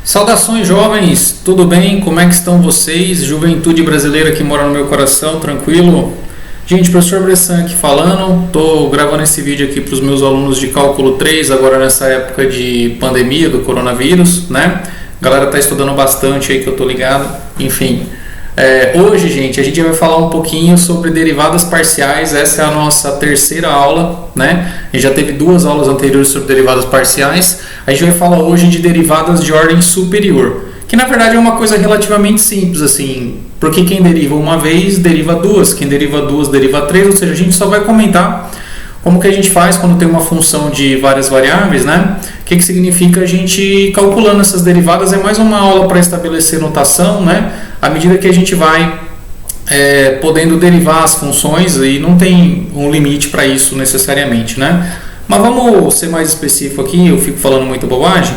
Saudações jovens, tudo bem? Como é que estão vocês? Juventude brasileira que mora no meu coração, tranquilo? Gente, professor Bressan aqui falando, estou gravando esse vídeo aqui para os meus alunos de Cálculo 3, agora nessa época de pandemia do coronavírus, né? A galera tá estudando bastante aí que eu tô ligado, enfim. Hoje, gente, a gente vai falar um pouquinho sobre derivadas parciais. Essa é a nossa terceira aula, né? A gente já teve duas aulas anteriores sobre derivadas parciais. A gente vai falar hoje de derivadas de ordem superior, que na verdade é uma coisa relativamente simples, assim, porque quem deriva uma vez, deriva duas, quem deriva duas, deriva três, ou seja, a gente só vai comentar como que a gente faz quando tem uma função de várias variáveis, né? O que significa a gente ir calculando essas derivadas. É mais uma aula para estabelecer notação, né? À medida que a gente vai podendo derivar as funções, e não tem um limite para isso necessariamente, né? Mas vamos ser mais específico aqui, eu fico falando muita bobagem.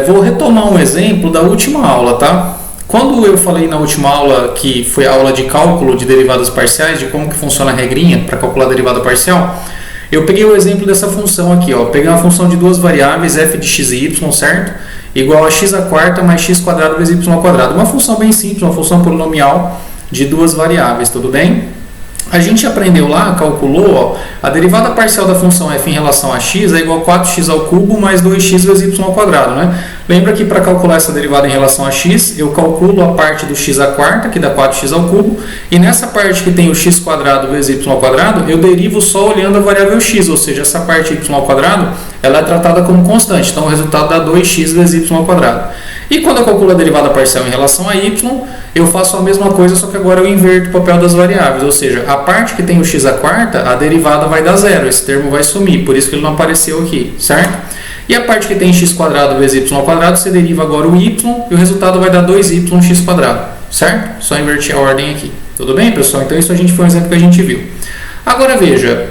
Vou retomar um exemplo da última aula, tá? Quando eu falei na última aula, que foi a aula de cálculo de derivadas parciais, de como que funciona a regrinha para calcular a derivada parcial, eu peguei o exemplo dessa função aqui, ó. Peguei uma função de duas variáveis, f de x e y, certo? Igual a x à quarta mais x quadrado vezes y ao quadrado. Uma função bem simples, uma função polinomial de duas variáveis, tudo bem? A gente aprendeu lá, calculou, ó, a derivada parcial da função f em relação a x é igual a 4x ao cubo mais 2x vezes y ao quadrado, né? Lembra que para calcular essa derivada em relação a x, eu calculo a parte do x à quarta, que dá 4x ao cubo, e nessa parte que tem o x quadrado vezes y ao quadrado, eu derivo só olhando a variável x, ou seja, essa parte y ao quadrado, ela é tratada como constante, então o resultado dá 2x vezes y ao quadrado. E quando eu calculo a derivada parcial em relação a y, eu faço a mesma coisa, só que agora eu inverto o papel das variáveis, ou seja, a parte que tem o x à quarta, a derivada vai dar zero, esse termo vai sumir, por isso que ele não apareceu aqui, certo? E a parte que tem x quadrado vezes y ao quadrado, você deriva agora o y, e o resultado vai dar 2y quadrado, certo? Só inverter a ordem aqui, tudo bem, pessoal? Então isso a gente foi um exemplo que a gente viu. Agora veja,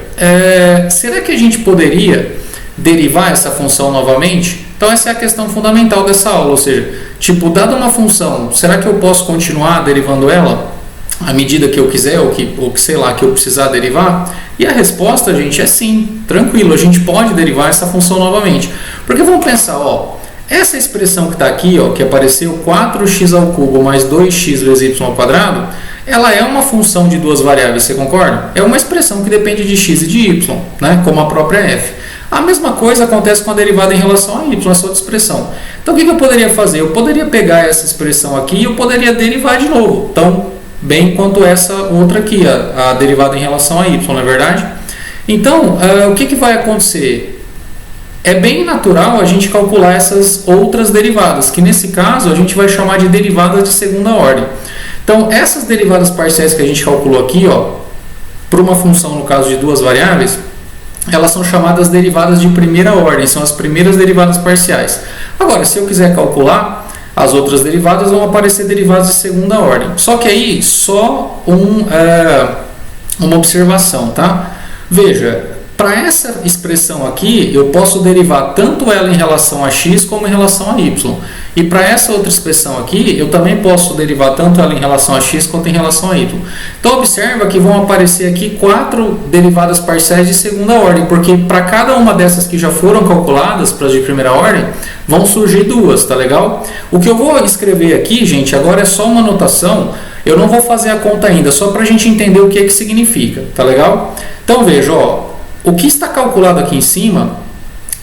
será que a gente poderia derivar essa função novamente? Então essa é a questão fundamental dessa aula, ou seja, tipo, dada uma função, será que eu posso continuar derivando ela à medida que eu quiser, ou que sei lá, que eu precisar derivar? E a resposta, gente, é sim, tranquilo, a gente pode derivar essa função novamente. Porque vamos pensar, ó, essa expressão que está aqui, ó, que apareceu 4x ao cubo mais 2x vezes y ao quadrado, ela é uma função de duas variáveis, você concorda? É uma expressão que depende de x e de y, né, como a própria f. A mesma coisa acontece com a derivada em relação a y, essa outra expressão. Então o que eu poderia fazer? Eu poderia pegar essa expressão aqui e eu poderia derivar de novo, tão bem quanto essa outra aqui, a derivada em relação a y, não é verdade? Então, o que vai acontecer? É bem natural a gente calcular essas outras derivadas, que nesse caso a gente vai chamar de derivadas de segunda ordem. Então, essas derivadas parciais que a gente calculou aqui, ó, para uma função no caso de duas variáveis, elas são chamadas derivadas de primeira ordem, são as primeiras derivadas parciais. Agora, se eu quiser calcular as outras derivadas, vão aparecer derivadas de segunda ordem. Só que aí, só uma observação, tá? Veja, para essa expressão aqui, eu posso derivar tanto ela em relação a x como em relação a y. E para essa outra expressão aqui, eu também posso derivar tanto ela em relação a x quanto em relação a y. Então, observa que vão aparecer aqui 4 derivadas parciais de segunda ordem, porque para cada uma dessas que já foram calculadas, para as de primeira ordem, vão surgir duas, tá legal? O que eu vou escrever aqui, gente, agora é só uma anotação, eu não vou fazer a conta ainda, só para a gente entender o que significa, tá legal? Então, veja, ó, o que está calculado aqui em cima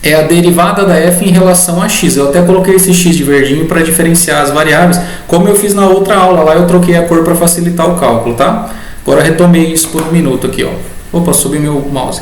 é a derivada da f em relação a x. Eu até coloquei esse x de verdinho para diferenciar as variáveis, como eu fiz na outra aula, lá eu troquei a cor para facilitar o cálculo, tá? Agora retomei isso por um minuto aqui, ó. Opa, subi meu mouse.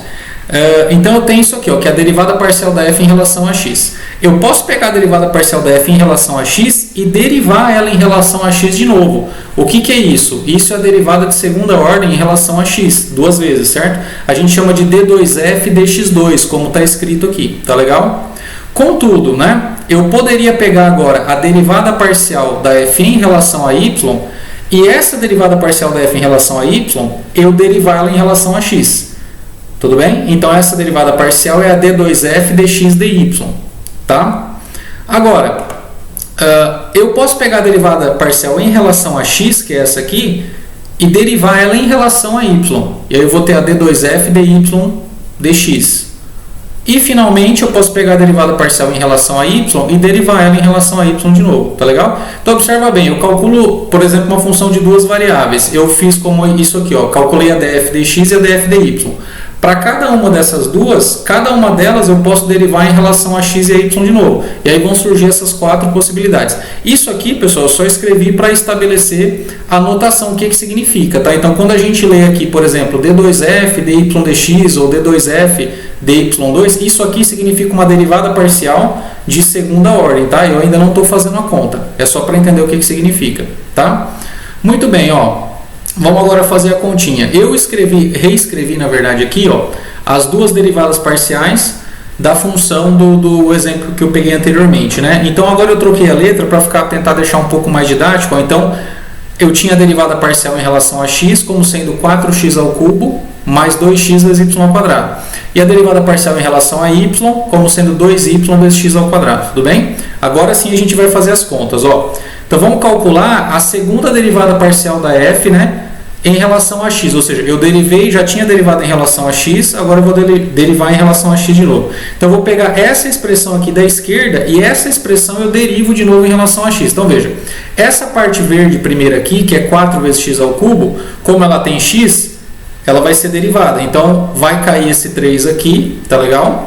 Então eu tenho isso aqui, ó, que é a derivada parcial da f em relação a x. Eu posso pegar a derivada parcial da f em relação a x e derivar ela em relação a x de novo. O que é isso? Isso é a derivada de segunda ordem em relação a x, duas vezes, certo? A gente chama de d2f dx2, como está escrito aqui, tá legal? Contudo, né, eu poderia pegar agora a derivada parcial da f em relação a y, e essa derivada parcial da f em relação a y, eu derivar ela em relação a x. Tudo bem? Então essa derivada parcial é a d2f dx dy, tá? Agora, eu posso pegar a derivada parcial em relação a x, que é essa aqui, e derivar ela em relação a y. E aí eu vou ter a d2f dy dx. E finalmente eu posso pegar a derivada parcial em relação a y e derivar ela em relação a y de novo, tá legal? Então observa bem, eu calculo, por exemplo, uma função de duas variáveis. Eu fiz como isso aqui, ó, calculei a df dx e a df dy. Para cada uma dessas duas, cada uma delas eu posso derivar em relação a x e a y de novo. E aí vão surgir essas quatro possibilidades. Isso aqui, pessoal, eu só escrevi para estabelecer a notação, o que significa, tá? Então, quando a gente lê aqui, por exemplo, d2f, dy dx ou d2f, dy2, isso aqui significa uma derivada parcial de segunda ordem, tá? Eu ainda não estou fazendo a conta. É só para entender o que significa, tá? Muito bem, ó. Vamos agora fazer a continha. Eu reescrevi na verdade aqui, ó, as duas derivadas parciais da função do exemplo que eu peguei anteriormente, né? Então agora eu troquei a letra para tentar deixar um pouco mais didático. Ó. Então eu tinha a derivada parcial em relação a x como sendo 4x ao cubo mais 2x vezes y ao quadrado. E a derivada parcial em relação a y como sendo 2y vezes x ao quadrado, tudo bem? Agora sim a gente vai fazer as contas, ó. Então vamos calcular a segunda derivada parcial da f, né, em relação a x, ou seja, eu derivei, já tinha derivado em relação a x, agora eu vou derivar em relação a x de novo. Então eu vou pegar essa expressão aqui da esquerda e essa expressão eu derivo de novo em relação a x. Então veja, essa parte verde primeira aqui, que é 4 vezes x ao cubo, como ela tem x, ela vai ser derivada. Então vai cair esse 3 aqui, tá legal?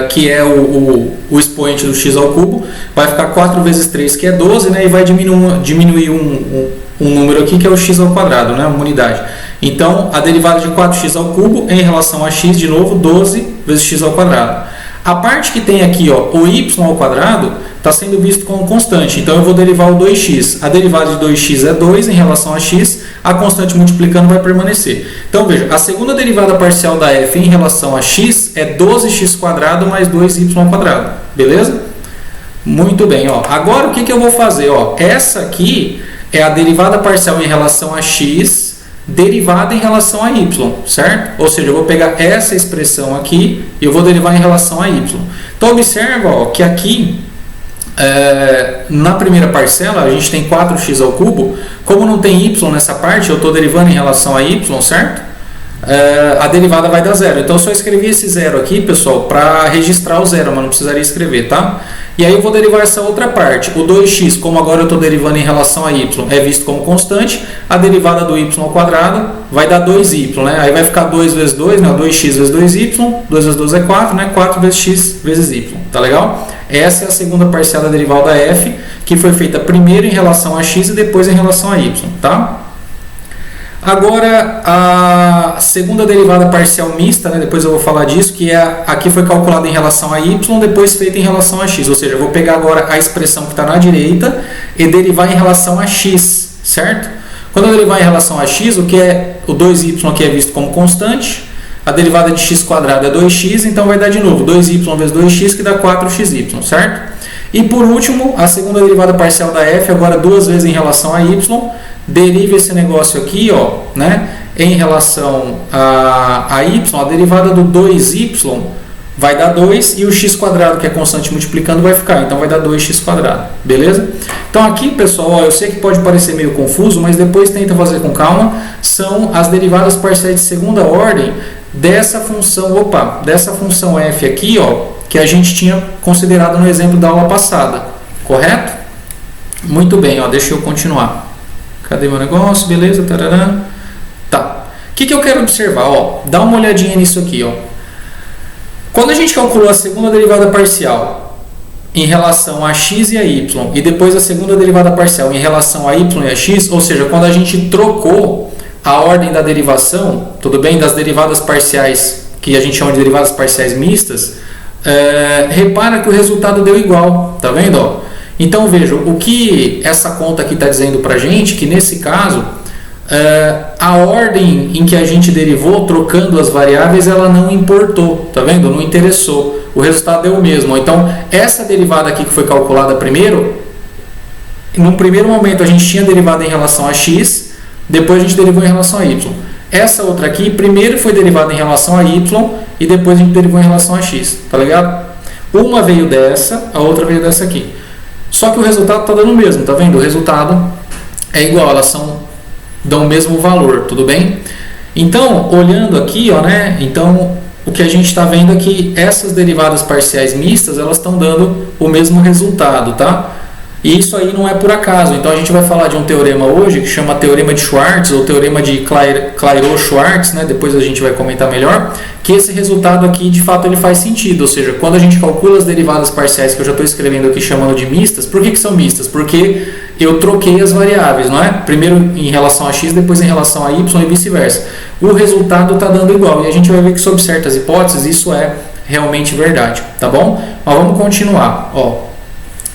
Que é o expoente do x ao cubo, vai ficar 4 vezes 3, que é 12, né, e vai diminuir um número aqui, que é o x ao quadrado, né, uma unidade. Então, a derivada de 4x ao cubo em relação a x, de novo, 12 vezes x ao quadrado. A parte que tem aqui, ó, o y ao quadrado, está sendo visto como constante, então eu vou derivar o 2x. A derivada de 2x é 2 em relação a x, a constante multiplicando vai permanecer. Então veja, a segunda derivada parcial da f em relação a x é 12x² mais 2y ao quadrado, beleza? Muito bem, ó. Agora o que eu vou fazer? Ó? Essa aqui é a derivada parcial em relação a x derivada em relação a y, certo? Ou seja, eu vou pegar essa expressão aqui e eu vou derivar em relação a y. Então observa, ó, que aqui na primeira parcela a gente tem 4x ao cubo. Como não tem y nessa parte, eu estou derivando em relação a y, certo? A derivada vai dar zero. Então eu só escrevi esse zero aqui, pessoal, para registrar o zero, mas não precisaria escrever, tá? E aí eu vou derivar essa outra parte. O 2x, como agora eu estou derivando em relação a y, é visto como constante. A derivada do y ao quadrado vai dar 2y, né? Aí vai ficar 2 vezes 2, né? 2x vezes 2y. 2 vezes 2 é 4, né? 4 vezes x vezes y. Tá legal? Essa é a segunda parcial da derivada da f, que foi feita primeiro em relação a x e depois em relação a y, tá? Agora, a segunda derivada parcial mista, né, depois eu vou falar disso, que aqui foi calculada em relação a y, depois feita em relação a x. Ou seja, eu vou pegar agora a expressão que está na direita e derivar em relação a x, certo? Quando eu derivar em relação a x, o que é o 2y aqui é visto como constante, a derivada de x² é 2x, então vai dar de novo 2y vezes 2x, que dá 4xy, certo? E por último, a segunda derivada parcial da f, agora duas vezes em relação a y, deriva esse negócio aqui, ó, né, em relação a y, a derivada do 2y vai dar 2 e o x², que é constante multiplicando, vai ficar, então vai dar 2x², beleza? Então aqui, pessoal, ó, eu sei que pode parecer meio confuso, mas depois tenta fazer com calma, são as derivadas parciais de segunda ordem dessa função f aqui, ó, que a gente tinha considerado no exemplo da aula passada, correto? Muito bem, ó, deixa eu continuar. Cadê meu negócio? Beleza? Tarará. Tá. O que eu quero observar? Ó, dá uma olhadinha nisso aqui. Ó. Quando a gente calculou a segunda derivada parcial em relação a x e a y, e depois a segunda derivada parcial em relação a y e a x, ou seja, quando a gente trocou a ordem da derivação, tudo bem? Das derivadas parciais, que a gente chama de derivadas parciais mistas, repara que o resultado deu igual. Tá vendo? Ó? Então vejam, o que essa conta aqui está dizendo para a gente, que nesse caso, a ordem em que a gente derivou, trocando as variáveis, ela não importou, tá vendo? Não interessou, o resultado deu o mesmo. Então, essa derivada aqui que foi calculada primeiro, no primeiro momento a gente tinha derivado em relação a x, depois a gente derivou em relação a y. Essa outra aqui, primeiro foi derivada em relação a y, e depois a gente derivou em relação a x, tá ligado? Uma veio dessa, a outra veio dessa aqui. Só que o resultado está dando o mesmo, tá vendo? O resultado é igual, elas dão o mesmo valor, tudo bem? Então, olhando aqui, ó, né? Então, o que a gente está vendo é que essas derivadas parciais mistas, elas estão dando o mesmo resultado, tá? E isso aí não é por acaso. Então a gente vai falar de um teorema hoje que chama Teorema de Schwartz ou Teorema de Clairaut-Schwartz, né? Depois a gente vai comentar melhor, que esse resultado aqui de fato ele faz sentido, ou seja, quando a gente calcula as derivadas parciais que eu já estou escrevendo aqui chamando de mistas, por que são mistas? Porque eu troquei as variáveis, não é? Primeiro em relação a x, depois em relação a y e vice-versa. O resultado está dando igual e a gente vai ver que sob certas hipóteses isso é realmente verdade, tá bom? Mas vamos continuar, ó.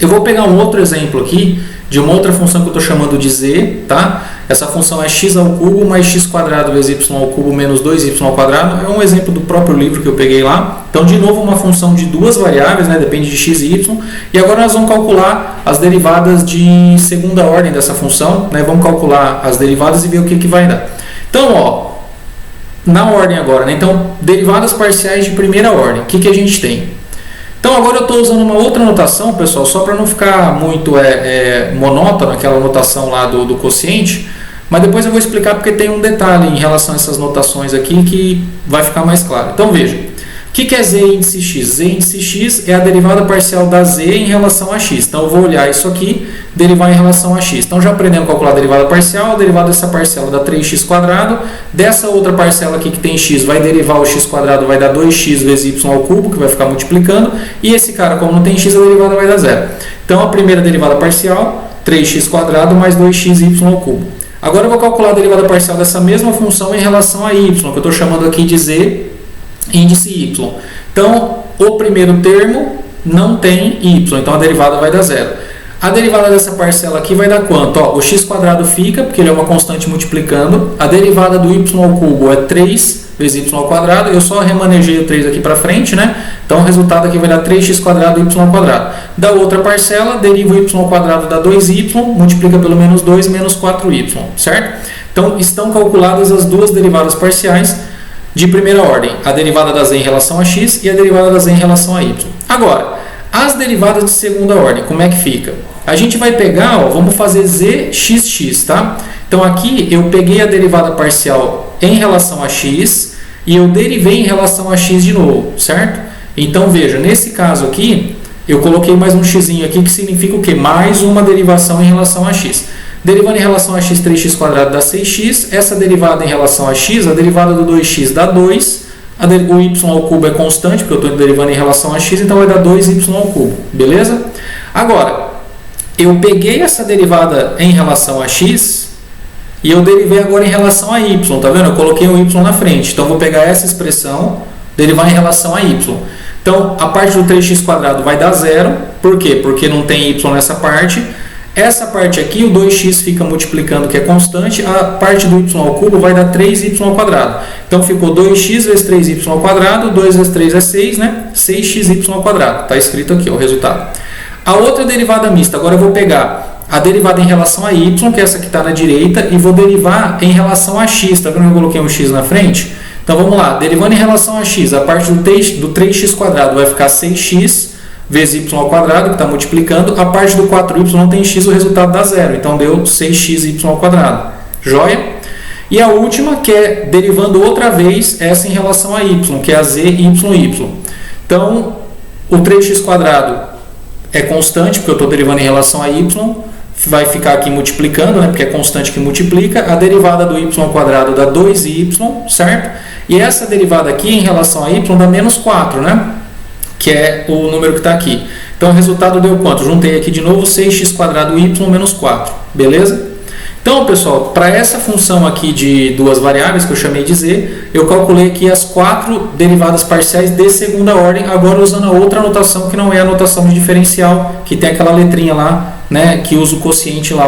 Eu vou pegar um outro exemplo aqui de uma outra função que eu estou chamando de z, tá? Essa função é x ao cubo mais x quadrado vezes y ao cubo menos 2y ao quadrado. É um exemplo do próprio livro que eu peguei lá. Então, de novo, uma função de duas variáveis, né? Depende de x e y. E agora nós vamos calcular as derivadas de segunda ordem dessa função, né? Vamos calcular as derivadas e ver o que vai dar. Então, ó, na ordem agora, né? Então, derivadas parciais de primeira ordem. O que a gente tem? Então agora eu estou usando uma outra notação, pessoal, só para não ficar muito monótono aquela notação lá do quociente, mas depois eu vou explicar porque tem um detalhe em relação a essas notações aqui que vai ficar mais claro. Então veja, o que é z índice x? Z índice x é a derivada parcial da z em relação a x. Então eu vou olhar isso aqui, derivar em relação a x. Então já aprendemos a calcular a derivada parcial, a derivada dessa parcela dá 3x², dessa outra parcela aqui que tem x, vai derivar o x², vai dar 2x vezes y ao cubo, que vai ficar multiplicando, e esse cara, como não tem x, a derivada vai dar zero. Então a primeira derivada parcial, 3x² mais 2xy ao cubo. Agora eu vou calcular a derivada parcial dessa mesma função em relação a y, que eu estou chamando aqui de z índice y. Então, o primeiro termo não tem y, então a derivada vai dar zero. A derivada dessa parcela aqui vai dar quanto? Ó, o x² fica, porque ele é uma constante multiplicando. A derivada do y ao cubo é 3 vezes y ao quadrado. Eu só remanejei o 3 aqui para frente, né? Então, o resultado aqui vai dar 3x² y ao quadrado. Da outra parcela, deriva o y ao quadrado dá 2y, multiplica pelo menos 2 menos 4y, certo? Então, estão calculadas as duas derivadas parciais de primeira ordem, a derivada da z em relação a x e a derivada da z em relação a y. Agora, as derivadas de segunda ordem, como é que fica? A gente vai pegar, ó, vamos fazer zxx, tá? Então aqui eu peguei a derivada parcial em relação a x e eu derivei em relação a x de novo, certo? Então veja, nesse caso aqui, eu coloquei mais um x aqui que significa o quê? Mais uma derivação em relação a x. Derivando em relação a x, 3x² dá 6x. Essa derivada em relação a x, a derivada do 2x dá 2. O y ao cubo é constante, porque eu estou derivando em relação a x, então vai dar 2y ao cubo. Beleza? Agora, eu peguei essa derivada em relação a x e eu derivei agora em relação a y. Tá vendo? Eu coloquei um y na frente. Então, eu vou pegar essa expressão, derivar em relação a y. Então, a parte do 3x² vai dar zero. Por quê? Porque não tem y nessa parte. Essa parte aqui, o 2x fica multiplicando, que é constante, a parte do y ao cubo vai dar 3y ao quadrado. Então, ficou 2x vezes 3y ao quadrado, 2 vezes 3 é 6, né? 6xy ao quadrado. Está escrito aqui, ó, o resultado. A outra derivada mista, agora eu vou pegar a derivada em relação a y, que é essa que está na direita, e vou derivar em relação a x. Está vendo que eu coloquei um x na frente? Então, vamos lá. Derivando em relação a x, a parte do 3x² vai ficar 6x vezes y ao quadrado, que está multiplicando. A parte do 4y não tem x, o resultado dá zero. Então, deu 6xy ao quadrado. Joia? E a última, que é derivando outra vez essa em relação a y, que é a zy. Então, o 3x² é constante, porque eu estou derivando em relação a y. Vai ficar aqui multiplicando, né, porque é constante que multiplica. A derivada do y ao quadrado dá 2y, certo? E essa derivada aqui em relação a y dá menos 4, né? Que é o número que está aqui. Então, o resultado deu quanto? Juntei aqui de novo 6x² y menos 4. Beleza? Então, pessoal, para essa função aqui de duas variáveis, que eu chamei de z, eu calculei aqui as 4 derivadas parciais de segunda ordem, agora usando a outra notação, que não é a notação de diferencial, que tem aquela letrinha lá, né, que usa o quociente lá,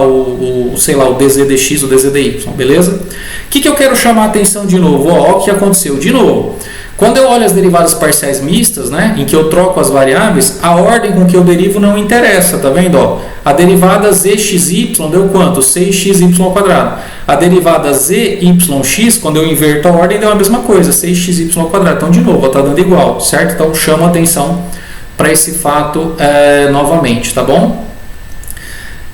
sei lá, o dz dx, o dz dy, beleza? O que eu quero chamar a atenção de novo? Ó, o que aconteceu? De novo, quando eu olho as derivadas parciais mistas, né, em que eu troco as variáveis, a ordem com que eu derivo não interessa, tá vendo? Ó, a derivada zxy deu quanto? 6xy ao quadrado. A derivada zyx, quando eu inverto a ordem, deu a mesma coisa, 6xy ao quadrado. Então, de novo, está dando igual, certo? Então, chama a atenção para esse fato novamente, tá bom?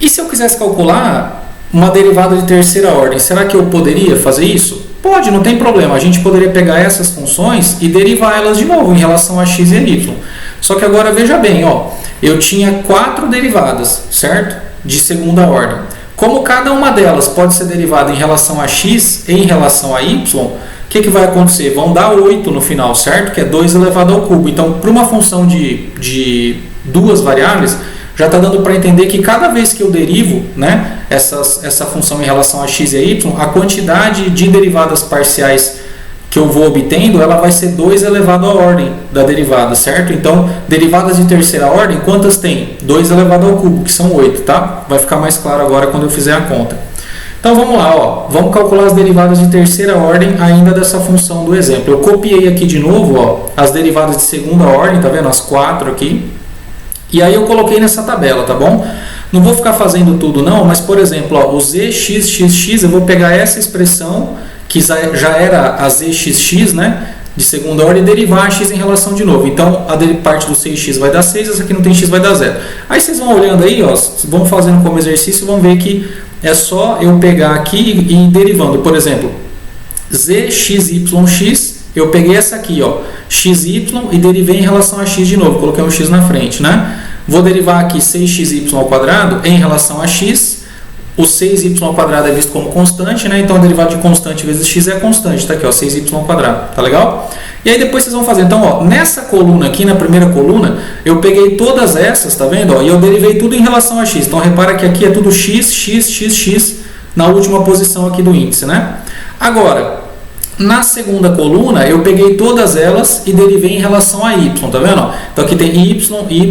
E se eu quisesse calcular uma derivada de terceira ordem, será que eu poderia fazer isso? Pode, não tem problema. A gente poderia pegar essas funções e derivar elas de novo em relação a x e a y. Só que agora veja bem, ó, eu tinha 4 derivadas, certo? De segunda ordem. Como cada uma delas pode ser derivada em relação a x e em relação a y, o que vai acontecer? Vão dar 8 no final, certo? Que é 2 elevado ao cubo. Então, para uma função de duas variáveis, já está dando para entender que cada vez que eu derivo, né, essa função em relação a x e a y, a quantidade de derivadas parciais que eu vou obtendo, ela vai ser 2 elevado à ordem da derivada, certo? Então, derivadas de terceira ordem, quantas tem? 2 elevado ao cubo, que são 8, tá? Vai ficar mais claro agora quando eu fizer a conta. Então, vamos lá, ó. Vamos calcular as derivadas de terceira ordem ainda dessa função do exemplo. Eu copiei aqui de novo, ó, as derivadas de segunda ordem, tá vendo? As 4 aqui. E aí eu coloquei nessa tabela, tá bom? Não vou ficar fazendo tudo não, mas por exemplo, ó, o zxxx, eu vou pegar essa expressão, que já era a zxx, né, de segunda ordem, e derivar a x em relação de novo. Então, a parte do 6x vai dar 6, essa aqui não tem x, vai dar 0. Aí vocês vão olhando aí, ó, vão fazendo como exercício e vão ver que é só eu pegar aqui e ir derivando. Por exemplo, zxyx, eu peguei essa aqui, ó, xy, e derivei em relação a x de novo, coloquei um x na frente, né? Vou derivar aqui 6xy ao quadrado em relação a x. O 6y ao quadrado é visto como constante, né? Então, a derivada de constante vezes x é constante. Tá aqui, ó, 6y ao quadrado. Tá legal? E aí, depois vocês vão fazer. Então, ó, nessa coluna aqui, na primeira coluna, eu peguei todas essas, tá vendo? Ó, e eu derivei tudo em relação a x. Então, repara que aqui é tudo x, x, x, x na última posição aqui do índice, né? Agora, na segunda coluna, eu peguei todas elas e derivei em relação a y, tá vendo? Então, aqui tem y, y,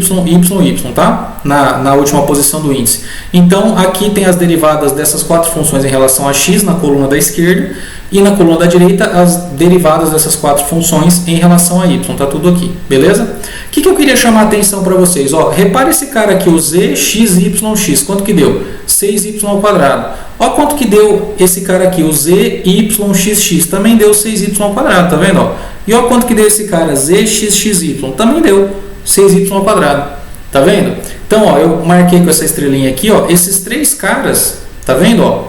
y, tá? Na última posição do índice. Então, aqui tem as derivadas dessas 4 funções em relação a x na coluna da esquerda e na coluna da direita as derivadas dessas 4 funções em relação a y, tá tudo aqui, beleza? O que eu queria chamar a atenção para vocês? Ó, repare esse cara aqui, o zxyx, quanto que deu? 6y ao quadrado. Olha quanto que deu esse cara aqui, o zyxx, também deu 6y ao quadrado, tá vendo? Ó? E olha quanto que deu esse cara, zxxy, também deu 6y ao quadrado, tá vendo? Então, ó, eu marquei com essa estrelinha aqui, ó, esses 3 caras, tá vendo? Ó,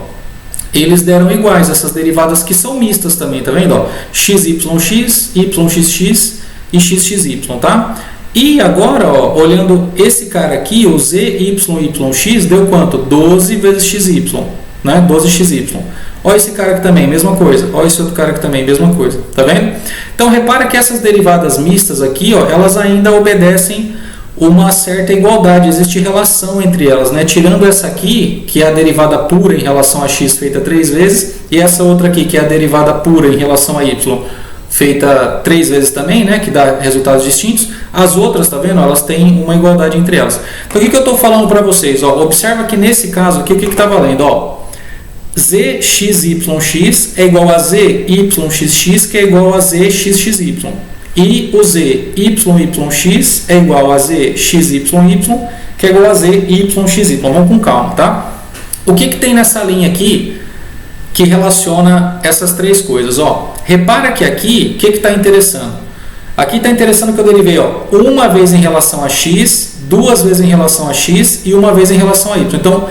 eles deram iguais, essas derivadas que são mistas também, tá vendo? Ó, xyx, yxx e xxy, tá? E agora, ó, olhando esse cara aqui, o zyx deu quanto? 12 vezes xy, né? 12xy. Olha esse cara aqui também, mesma coisa. Olha esse outro cara aqui também, mesma coisa. Tá vendo? Então, repara que essas derivadas mistas aqui, ó, elas ainda obedecem uma certa igualdade. Existe relação entre elas, né? Tirando essa aqui, que é a derivada pura em relação a x feita 3 vezes, e essa outra aqui, que é a derivada pura em relação a y, feita 3 vezes também, né, que dá resultados distintos. As outras, tá vendo? Elas têm uma igualdade entre elas. Então, o que eu estou falando para vocês? Ó, observa que nesse caso aqui, o que está valendo? Ó, zxyx é igual a zyxx, que é igual a zxxy. E o zyx é igual a zxyy, que é igual a zyxy. Vamos com calma, tá? O que tem nessa linha aqui que relaciona essas 3 coisas? Ó, repara que aqui, o que está interessando? Aqui está interessando que eu derivei, ó, uma vez em relação a x, 2 vezes em relação a x e uma vez em relação a y. Então,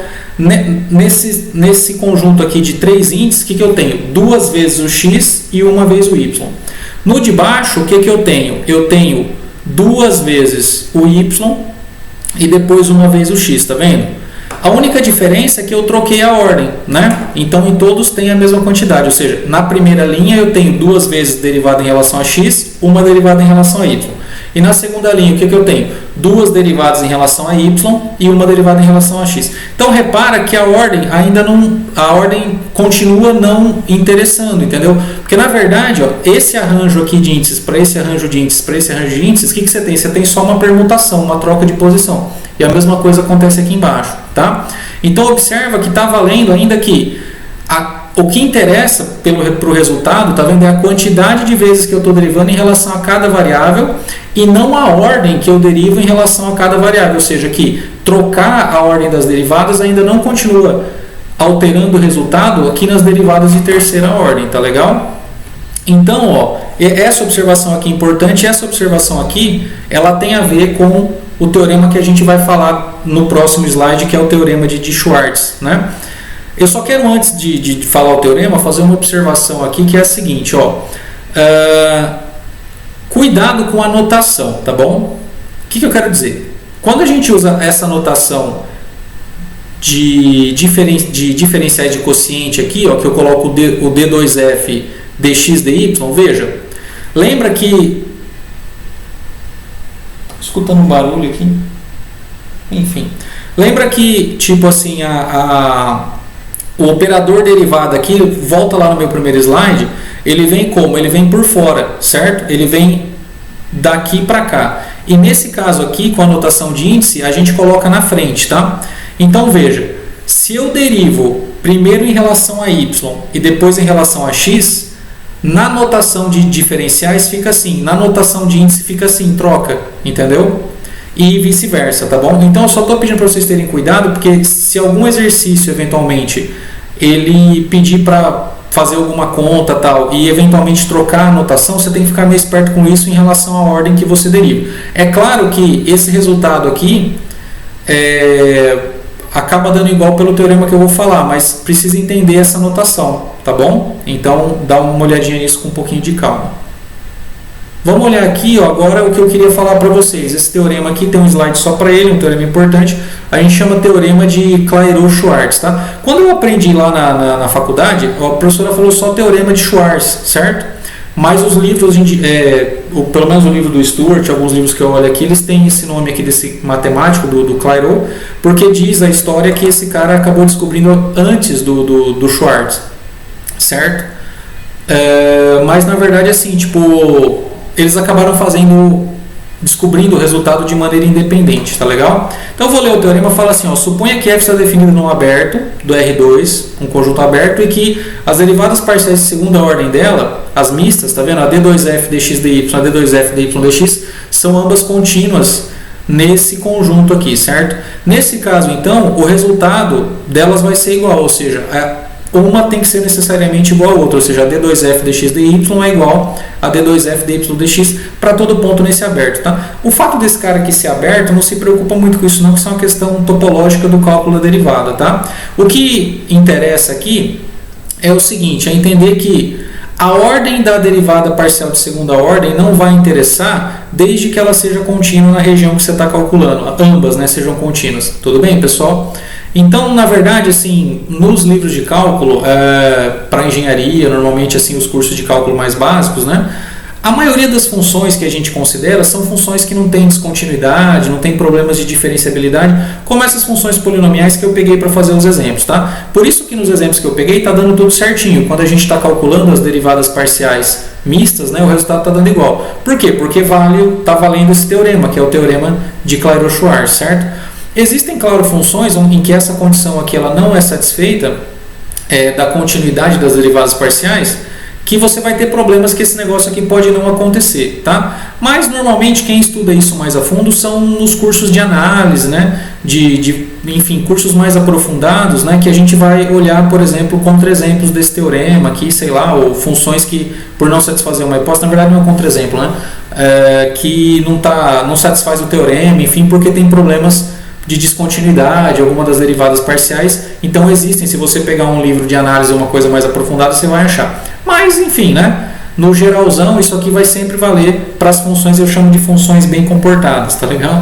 nesse conjunto aqui de 3 índices, o que eu tenho? 2 vezes o x e uma vez o y. No de baixo, o que eu tenho? Eu tenho 2 vezes o y e depois uma vez o x, tá vendo? A única diferença é que eu troquei a ordem, né? Então, em todos tem a mesma quantidade, ou seja, na primeira linha eu tenho 2 vezes derivada em relação a x, uma derivada em relação a y. E na segunda linha, o que eu tenho? 2 derivadas em relação a y e uma derivada em relação a x. Então, repara que a ordem ainda não, a ordem continua não interessando, entendeu? Porque, na verdade, ó, esse arranjo aqui de índices para esse arranjo de índices para esse arranjo de índices, o que você tem? Você tem só uma permutação, uma troca de posição. E a mesma coisa acontece aqui embaixo, tá? Então, observa que está valendo ainda que o que interessa para o resultado, tá vendo? É a quantidade de vezes que eu estou derivando em relação a cada variável e não a ordem que eu derivo em relação a cada variável. Ou seja, que trocar a ordem das derivadas ainda não continua alterando o resultado aqui nas derivadas de terceira ordem, tá legal? Então, ó, essa observação aqui é importante, essa observação aqui, ela tem a ver com o teorema que a gente vai falar no próximo slide, que é o teorema de Schwartz, né? Eu só quero, antes de falar o teorema, fazer uma observação aqui, que é a seguinte, ó. Cuidado com a notação, tá bom? O que eu quero dizer? Quando a gente usa essa notação de diferenciais de quociente aqui, ó, que eu coloco o D2F dx dy, veja, lembra que... escutando um barulho aqui, enfim, lembra que, tipo assim, o operador derivado aqui, volta lá no meu primeiro slide, ele vem como? Ele vem por fora, certo? Ele vem daqui para cá. E nesse caso aqui, com a notação de índice, a gente coloca na frente, tá? Então veja, se eu derivo primeiro em relação a y e depois em relação a x, na notação de diferenciais fica assim, na notação de índice fica assim, troca, entendeu? E vice-versa, tá bom? Então eu só estou pedindo para vocês terem cuidado, porque se algum exercício eventualmente ele pedir para fazer alguma conta tal e eventualmente trocar a notação, você tem que ficar meio esperto com isso em relação à ordem que você deriva. É claro que esse resultado aqui acaba dando igual pelo teorema que eu vou falar, mas precisa entender essa notação, tá bom? Então dá uma olhadinha nisso com um pouquinho de calma. Vamos olhar aqui, ó, agora o que eu queria falar para vocês. Esse teorema aqui tem um slide só para ele, um teorema importante. A gente chama teorema de Clairaut-Schwarz, tá? Quando eu aprendi lá na faculdade, a professora falou só teorema de Schwarz, certo? Mas os livros, pelo menos o livro do Stuart, alguns livros que eu olho aqui, eles têm esse nome aqui desse matemático, do Clairaut, porque diz a história que esse cara acabou descobrindo antes do Schwarz, certo? Mas na verdade, assim, tipo... eles acabaram descobrindo o resultado de maneira independente, tá legal? Então eu vou ler o teorema e fala assim, ó, suponha que f está definido num aberto do R2, um conjunto aberto, e que as derivadas parciais de segunda ordem dela, as mistas, tá vendo? A d2f dx dy, a d2f dy dx, são ambas contínuas nesse conjunto aqui, certo? Nesse caso, então, o resultado delas vai ser igual, ou seja, uma tem que ser necessariamente igual a outra, ou seja, a d2f dx dy é igual a d2f dy dx para todo ponto nesse aberto, tá? O fato desse cara aqui ser aberto, não se preocupa muito com isso não, que isso é uma questão topológica do cálculo da derivada, tá? O que interessa aqui é o seguinte, é entender que a ordem da derivada parcial de segunda ordem não vai interessar desde que ela seja contínua na região que você está calculando, ambas, né, sejam contínuas. Tudo bem, pessoal? Então, na verdade, assim, nos livros de cálculo, para engenharia, normalmente assim, os cursos de cálculo mais básicos, né, a maioria das funções que a gente considera são funções que não têm descontinuidade, não tem problemas de diferenciabilidade, como essas funções polinomiais que eu peguei para fazer os exemplos, tá? Por isso que nos exemplos que eu peguei está dando tudo certinho. Quando a gente está calculando as derivadas parciais mistas, né, o resultado está dando igual. Por quê? Porque está valendo esse teorema, que é o teorema de Clairaut-Schwarz, certo? Existem, claro, funções em que essa condição aqui ela não é satisfeita, da continuidade das derivadas parciais, que você vai ter problemas que esse negócio aqui pode não acontecer, tá? Mas normalmente quem estuda isso mais a fundo são nos cursos de análise, né? Enfim, cursos mais aprofundados, né? Que a gente vai olhar, por exemplo, contra-exemplos desse teorema aqui, sei lá, ou funções que, por não satisfazer uma hipótese, na verdade não é um contra-exemplo, né? Que não satisfaz o teorema, enfim, porque tem problemas de descontinuidade, alguma das derivadas parciais. Então existem, se você pegar um livro de análise ou uma coisa mais aprofundada, você vai achar. Mas, enfim, né? No geralzão, isso aqui vai sempre valer para as funções, eu chamo de funções bem comportadas, tá legal?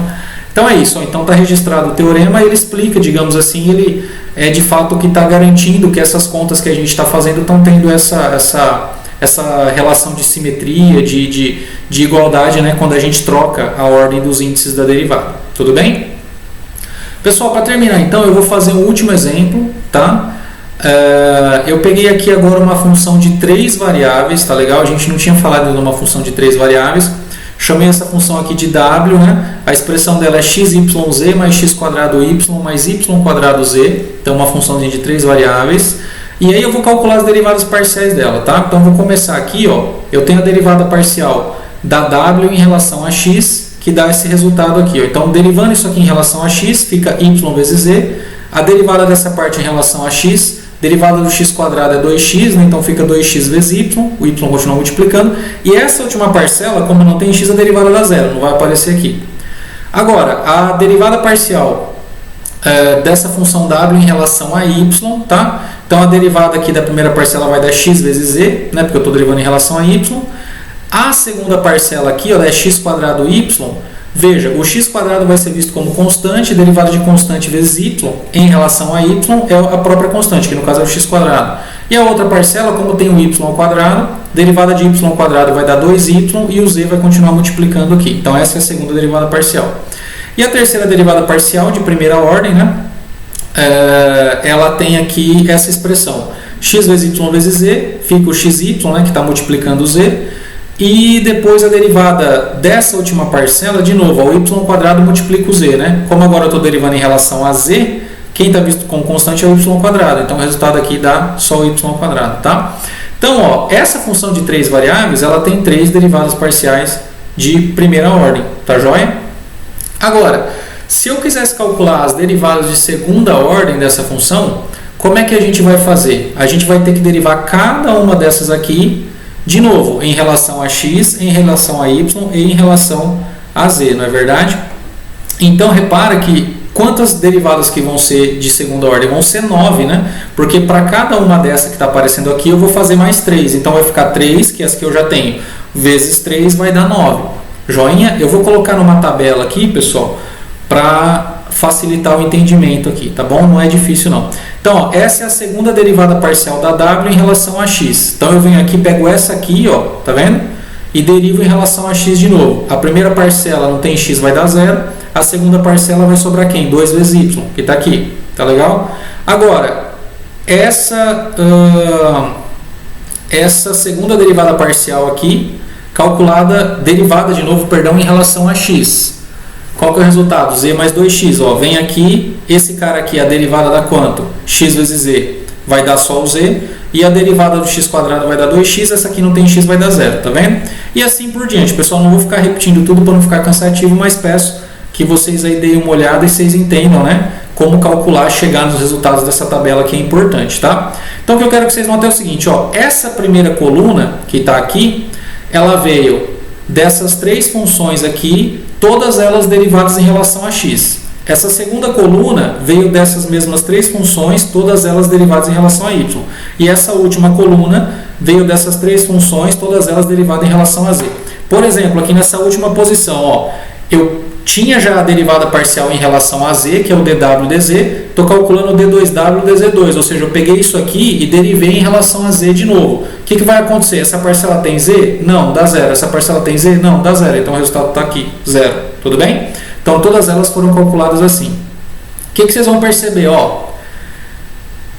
Então é isso, então está registrado o teorema, ele explica, digamos assim, ele é de fato o que está garantindo que essas contas que a gente está fazendo estão tendo essa relação de simetria, de igualdade, né? Quando a gente troca a ordem dos índices da derivada. Tudo bem? Pessoal, para terminar, então, eu vou fazer um último exemplo, tá? Eu peguei aqui agora uma função de 3 variáveis, tá legal? A gente não tinha falado de uma função de 3 variáveis. Chamei essa função aqui de w, né? A expressão dela é xyz mais x quadrado y mais y quadrado z. Então, uma função de 3 variáveis. E aí eu vou calcular as derivadas parciais dela, tá? Então, vou começar aqui, ó. Eu tenho a derivada parcial da w em relação a x, que dá esse resultado aqui, ó. Então, derivando isso aqui em relação a x, fica y vezes z. A derivada dessa parte em relação a x, derivada do x quadrado é 2x, né? Então fica 2x vezes y, o y continua multiplicando. E essa última parcela, como não tem x, a derivada dá zero, não vai aparecer aqui. Agora, a derivada parcial dessa função w em relação a y, tá? Então a derivada aqui da primeira parcela vai dar x vezes z, né? Porque eu estou derivando em relação a y. A segunda parcela aqui, ó, é x quadrado y. Veja, o x quadrado vai ser visto como constante, derivada de constante vezes y em relação a y é a própria constante, que no caso é o x quadrado. E a outra parcela, como tem o y ao quadrado, derivada de y ao quadrado vai dar 2y e o z vai continuar multiplicando aqui. Então essa é a segunda derivada parcial. E a terceira derivada parcial de primeira ordem, né? Ela tem aqui essa expressão, x vezes y vezes z, fica o xy, né, que está multiplicando o z, e depois a derivada dessa última parcela, de novo, o y ao quadrado multiplica o z, né? Como agora eu estou derivando em relação a z, quem está visto como constante é o y ao quadrado, então o resultado aqui dá só o y ao quadrado, tá? Então, ó, essa função de 3 variáveis, ela tem 3 derivadas parciais de primeira ordem, tá joia? Agora, se eu quisesse calcular as derivadas de segunda ordem dessa função, como é que a gente vai fazer? A gente vai ter que derivar cada uma dessas aqui, de novo, em relação a x, em relação a y e em relação a z, não é verdade? Então, repara que quantas derivadas que vão ser de segunda ordem? Vão ser 9, né? Porque para cada uma dessa que está aparecendo aqui, eu vou fazer mais 3. Então, vai ficar 3, que é as que eu já tenho, vezes 3 vai dar 9. Joinha? Eu vou colocar numa tabela aqui, pessoal, para facilitar o entendimento aqui, tá bom? Não é difícil não. Então, ó, essa é a segunda derivada parcial da w em relação a x. Então, eu venho aqui, pego essa aqui, ó, tá vendo? E derivo em relação a x de novo. A primeira parcela não tem x, vai dar 0. A segunda parcela vai sobrar quem? 2 vezes y, que está aqui. Tá legal? Agora, essa segunda derivada parcial aqui, calculada, derivada de novo, perdão, em relação a x. Qual que é o resultado? Z mais 2x. Ó, vem aqui, esse cara aqui, a derivada dá quanto? X vezes z vai dar só o z. E a derivada do x quadrado vai dar 2x. Essa aqui não tem x, vai dar 0. Tá vendo? E assim por diante. Pessoal, não vou ficar repetindo tudo para não ficar cansativo, mas peço que vocês aí deem uma olhada e vocês entendam, né? Como calcular, chegar nos resultados dessa tabela que é importante, tá? Então, o que eu quero que vocês notem é o seguinte, ó. Essa primeira coluna que está aqui, ela veio dessas 3 funções aqui, todas elas derivadas em relação a x. Essa segunda coluna veio dessas mesmas 3 funções, todas elas derivadas em relação a y. E essa última coluna veio dessas 3 funções, todas elas derivadas em relação a z. Por exemplo, aqui nessa última posição, ó, eu tinha já a derivada parcial em relação a z, que é o dw dz, estou calculando o d2w dz2, ou seja, eu peguei isso aqui e derivei em relação a z de novo. O que vai acontecer? Essa parcela tem z? Não, dá 0. Essa parcela tem z? Não, dá 0. Então o resultado está aqui, 0. Tudo bem? Então todas elas foram calculadas assim. O que vocês vão perceber? Ó,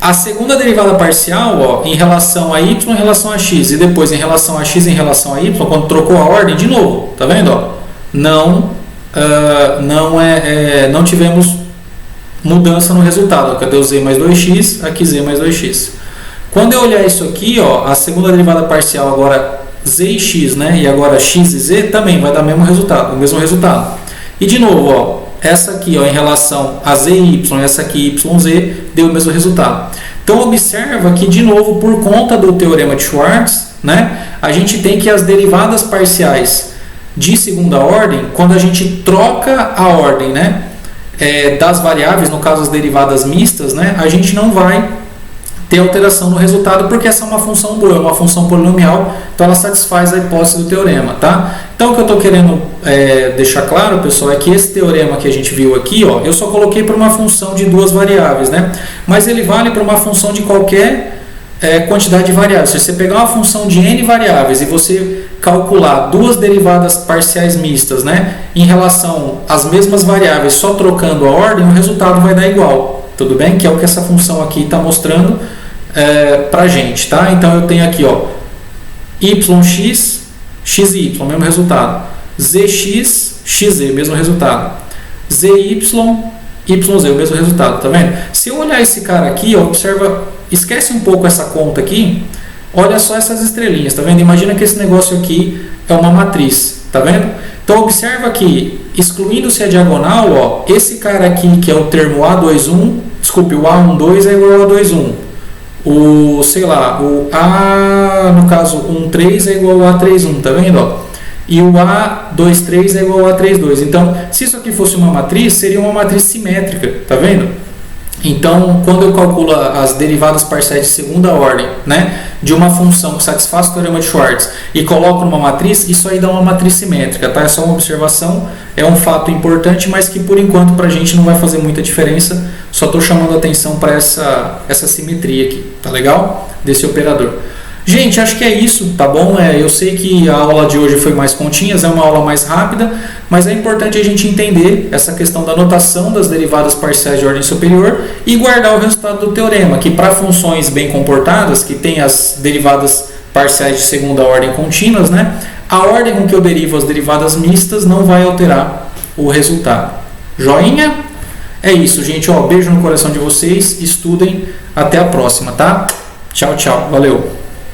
a segunda derivada parcial, ó, em relação a y em relação a x, e depois em relação a x em relação a y, quando trocou a ordem, de novo, tá vendo? Ó? Não tivemos mudança no resultado. Cadê o z mais 2x? Aqui z mais 2x. Quando eu olhar isso aqui, ó, a segunda derivada parcial agora z e x, né? E agora x e z também vai dar o mesmo resultado. E de novo, ó, essa aqui, ó, em relação a z e y, essa aqui y z, deu o mesmo resultado. Então observa que, de novo, por conta do teorema de Schwartz, né? A gente tem que as derivadas parciais de segunda ordem, quando a gente troca a ordem, né, das variáveis, no caso as derivadas mistas, né, a gente não vai ter alteração no resultado, porque essa é uma função boa, é uma função polinomial, então ela satisfaz a hipótese do teorema, tá? Então o que eu estou querendo deixar claro, pessoal, é que esse teorema que a gente viu aqui, ó, eu só coloquei para uma função de 2 variáveis, né, mas ele vale para uma função de qualquer quantidade de variáveis. Se você pegar uma função de n variáveis e você calcular 2 derivadas parciais mistas, né, em relação às mesmas variáveis, só trocando a ordem, o resultado vai dar igual. Tudo bem? Que é o que essa função aqui está mostrando pra gente, tá? Então eu tenho aqui, ó, yx, xy, mesmo resultado. Zx, xz, mesmo resultado. Zy, yz, o mesmo resultado, tá vendo? Se eu olhar esse cara aqui, ó, observa, esquece um pouco essa conta aqui, olha só essas estrelinhas, tá vendo? Imagina que esse negócio aqui é uma matriz, tá vendo? Então observa que, excluindo-se a diagonal, ó, esse cara aqui, que é o termo A21, desculpe, o A12 é igual a A21. O, sei lá, o A, no caso, 13 é igual a A31, tá vendo? Ó? e o A23 é igual ao A32. Então, se isso aqui fosse uma matriz, seria uma matriz simétrica, tá vendo? Então, quando eu calculo as derivadas parciais de segunda ordem, né, de uma função que satisfaz o teorema de Schwartz e coloco numa matriz, isso aí dá uma matriz simétrica, tá? É só uma observação, é um fato importante, mas que por enquanto para a gente não vai fazer muita diferença, só estou chamando a atenção para essa simetria aqui, tá legal? Desse operador. Gente, acho que é isso, tá bom? Eu sei que a aula de hoje foi mais continhas, é uma aula mais rápida, mas é importante a gente entender essa questão da notação das derivadas parciais de ordem superior e guardar o resultado do teorema, que para funções bem comportadas, que tem as derivadas parciais de segunda ordem contínuas, né, a ordem com que eu derivo as derivadas mistas não vai alterar o resultado. Joinha? É isso, gente. Beijo no coração de vocês, estudem, até a próxima, tá? Tchau, tchau. Valeu!